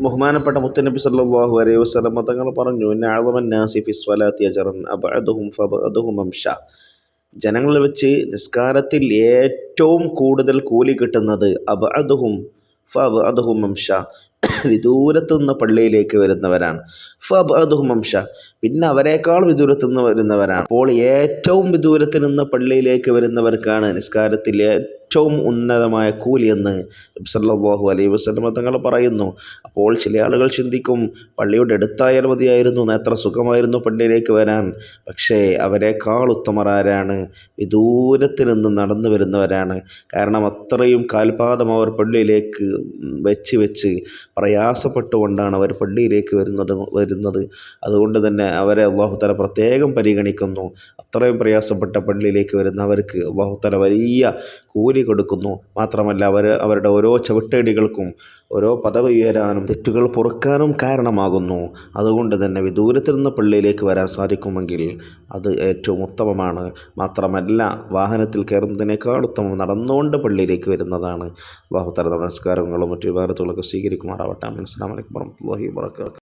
ബഹുമാനപ്പെട്ട മുത്തനബി സല്ലല്ലാഹു അലൈഹി വസല്ലം തങ്ങൾ പറഞ്ഞു, ഇന്ന അഅ്ളമൻ നാസി ഫി സ്വലാത്തി അജ്റൻ അബ്അദുഹും ഫഅബ്അദുഹും മംശ. ജനങ്ങളിൽ വെച്ച് നിസ്കാരത്തിൽ ഏറ്റവും കൂടുതൽ കൂലി കിട്ടുന്നത് അബ്അദുഹും ഫഅബ്അദുഹും മംശ, വിദൂരത്തു നിന്ന് പള്ളിയിലേക്ക് വരുന്നവരാണ്. ഫഅബ്അദുഹും മംശ, പിന്നെ അവരെക്കാൾ വിദൂരത്തു നിന്ന് വരുന്നവരാണ്. അപ്പോൾ ഏറ്റവും വിദൂരത്തിൽ നിന്ന് പള്ളിയിലേക്ക് വരുന്നവർക്കാണ് നിസ്കാരത്തിൽ ഏറ്റവും ഉന്നതമായ കൂലി എന്ന് നബി സല്ലല്ലാഹു അലൈഹി വസല്ലം തങ്ങൾ പറയുന്നു. അപ്പോൾ ചില ആളുകൾ ചിന്തിക്കും, പള്ളിയുടെ അടുത്തായാൽ മതിയായിരുന്നു, എത്ര സുഖമായിരുന്നു പള്ളിയിലേക്ക് വരാൻ. പക്ഷേ അവരെക്കാൾ ഉത്തമരാരാണ്? വിദൂരത്തിൽ നിന്ന് നടന്നു വരുന്നവരാണ്. കാരണം അത്രയും കാൽപാദം അവർ പള്ളിയിലേക്ക് വെച്ച് പ്രയാസപ്പെട്ടുകൊണ്ടാണ് അവർ പള്ളിയിലേക്ക് വരുന്നത്. അതുകൊണ്ട് തന്നെ അവരെ അല്ലാഹു തആല പ്രത്യേകം പരിഗണിക്കുന്നു. അത്രയും പ്രയാസപ്പെട്ട പള്ളിയിലേക്ക് വരുന്നവർക്ക് അല്ലാഹു തആല വലിയ കൂലി കൊടുക്കുന്നു. മാത്രമല്ല അവരുടെ ഓരോ ചവിട്ടേടികൾക്കും ഓരോ പദവി ഉയരാനും തെറ്റുകൾ പൊറുക്കാനും കാരണമാകുന്നു. അതുകൊണ്ട് തന്നെ വിദൂരത്തിൽ നിന്ന് പള്ളിയിലേക്ക് വരാൻ സാധിക്കുമെങ്കിൽ അത് ഏറ്റവും ഉത്തമമാണ്. മാത്രമല്ല, വാഹനത്തിൽ കയറുന്നതിനേക്കാൾ ഉത്തമം നടന്നുകൊണ്ട് പള്ളിയിലേക്ക് വരുന്നതാണ്. അല്ലാഹു തആല നമസ്കാരങ്ങളും മറ്റു ഇബാദത്തുകളൊക്കെ സ്വീകരിക്കുമാറാവട്ടെ. അസ്സലാമു അലൈക്കും വറഹ്മത്തുള്ളാഹി വബറകാതുഹു.